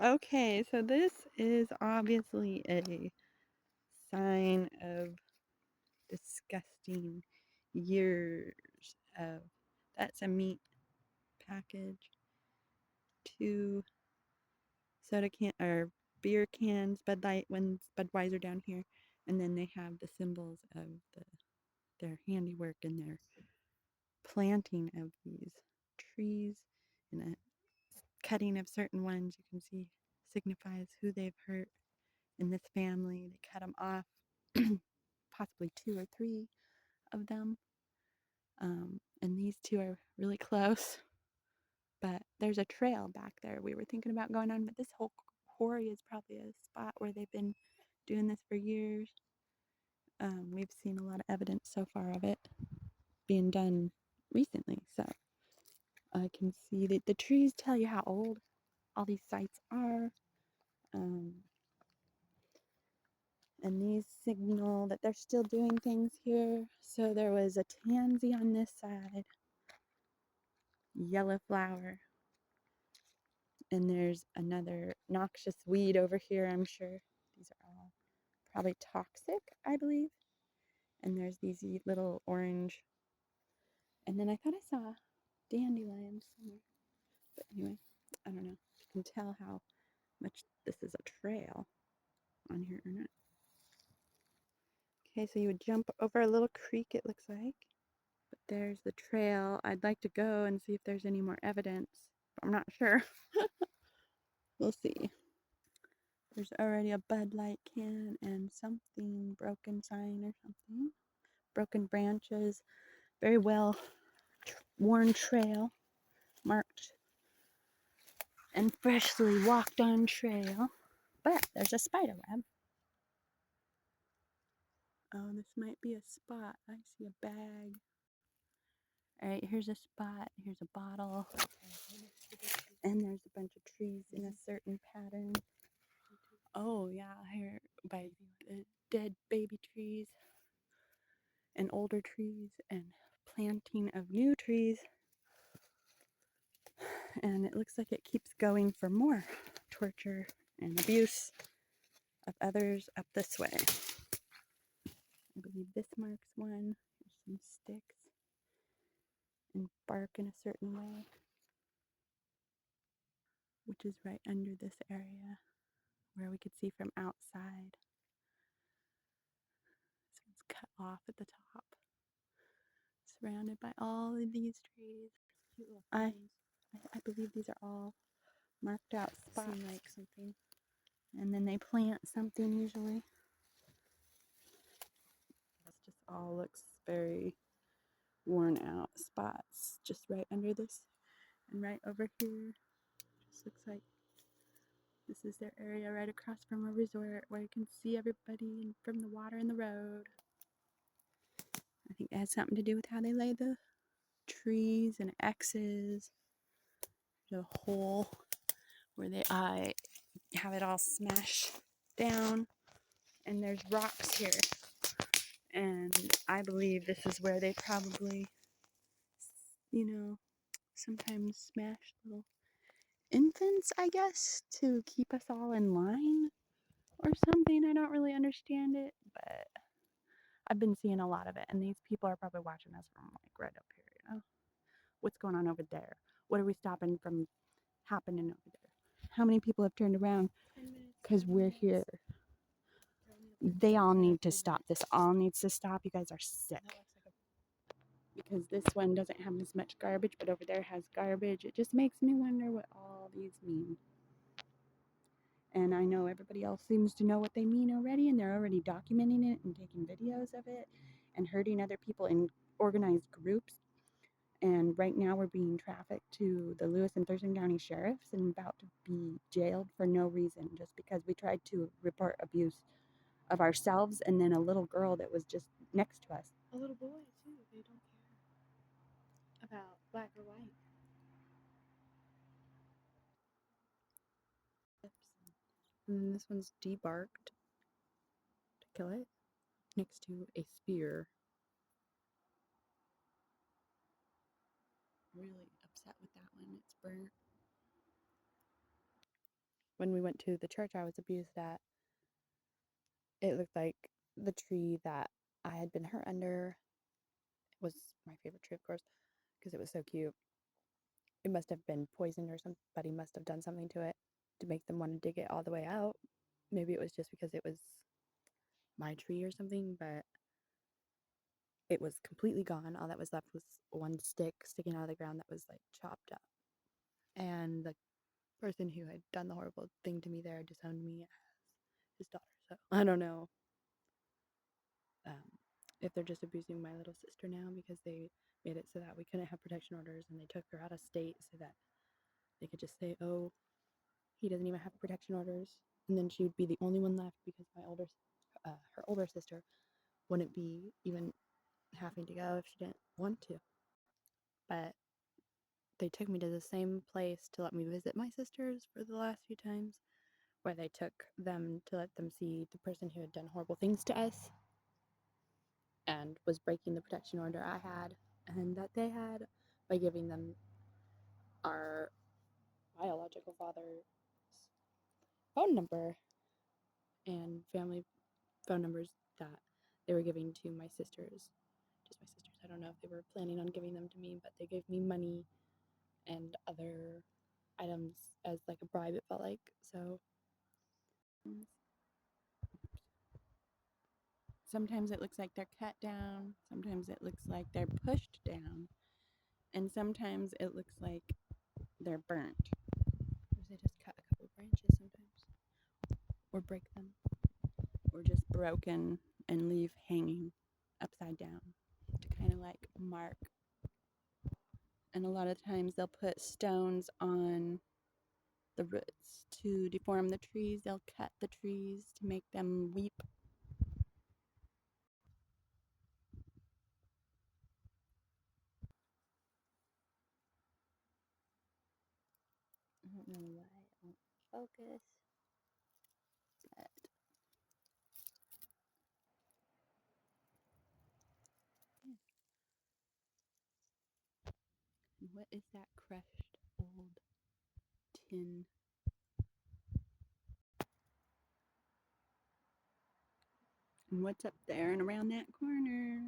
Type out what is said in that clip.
Okay, so this is obviously a sign of disgusting years of. That's a meat package. 2 soda can or beer cans, Bud Light ones, Budweiser down here, and then they have the symbols of their handiwork and their planting of these trees, and a cutting of certain ones you can see signifies who they've hurt in this family. They cut them off, possibly 2 or 3 of them, and these 2 are really close. But there's a trail back there we were thinking about going on, but this whole quarry is probably a spot where they've been doing this for years. We've seen a lot of evidence so far of it being done recently, so I can see that the trees tell you how old all these sites are, and these signal that they're still doing things here. So there was a tansy on this side, yellow flower, and there's another noxious weed over here, I'm sure. These are all probably toxic, I believe. And there's these little orange, and then I thought I saw dandelions somewhere. But anyway, I don't know if you can tell how much this is a trail on here or not. Okay, so you would jump over a little creek, it looks like. But there's the trail. I'd like to go and see if there's any more evidence, but I'm not sure. We'll see. There's already a Bud Light can and something, broken sign or something. Broken branches. Very well worn trail. Marked and freshly walked on trail. But there's a spider web. Oh, this might be a spot. I see a bag. Alright, here's a spot. Here's a bottle. And there's a bunch of trees in a certain pattern. Oh, yeah, here by the dead baby trees and older trees and planting of new trees. And it looks like it keeps going for more torture and abuse of others up this way. I believe this marks one. There's some sticks and bark in a certain way, which is right under this area where we could see from outside. This one's cut off at the top, surrounded by all of these trees. I believe these are all marked out spots. Seem like something. And then they plant something usually. This just all looks very worn out spots just right under this and right over here. Just looks like this is their area right across from a resort where you can see everybody from the water and the road. I think it has something to do with how they lay the trees and X's. There's a hole where they have it all smashed down, and there's rocks here. And I believe this is where they probably, sometimes smash little infants, I guess, to keep us all in line or something. I don't really understand it, but I've been seeing a lot of it, and these people are probably watching us from like right up here, What's going on over there? What are we stopping from happening over there? How many people have turned around because we're here? They all need to stop. This all needs to stop. You guys are sick. Because this one doesn't have as much garbage, but over there has garbage. It just makes me wonder what all these mean. And I know everybody else seems to know what they mean already, and they're already documenting it and taking videos of it and hurting other people in organized groups. And right now we're being trafficked to the Lewis and Thurston County Sheriffs and about to be jailed for no reason, just because we tried to report abuse of ourselves and then a little girl that was just next to us. A little boy, too. They don't care about black or white. And then this one's debarked to kill it, next to a spear. Really upset with that one. It's burnt. when we went to the church I was abused at, it looked like the tree that I had been hurt under was my favorite tree, of course, because it was so cute. It must have been poisoned or somebody must have done something to it to make them want to dig it all the way out. Maybe it was just because it was my tree or something, but it was completely gone. All that was left was one stick sticking out of the ground that was like chopped up. And the person who had done the horrible thing to me there disowned me as his daughter. So I don't know if they're just abusing my little sister now because they made it so that we couldn't have protection orders and they took her out of state so that they could just say, oh, he doesn't even have protection orders. And then she would be the only one left because her older sister wouldn't be even having to go if she didn't want to. But they took me to the same place to let me visit my sisters for the last few times, where they took them to let them see the person who had done horrible things to us and was breaking the protection order I had and that they had by giving them our biological father's phone number and family phone numbers that they were giving to my sisters. Just my sisters. I don't know if they were planning on giving them to me, but they gave me money and other items as like a bribe, it felt like. So sometimes it looks like they're cut down, sometimes it looks like they're pushed down, and sometimes it looks like they're burnt. Or they just cut a couple branches sometimes, or break them, or just broken and leave hanging upside down to kind of like mark. And a lot of times they'll put stones on the roots to deform the trees. They'll cut the trees to make them weep. I don't know why it won't focus, but yeah. And what is that crushed old tin? And what's up there and around that corner?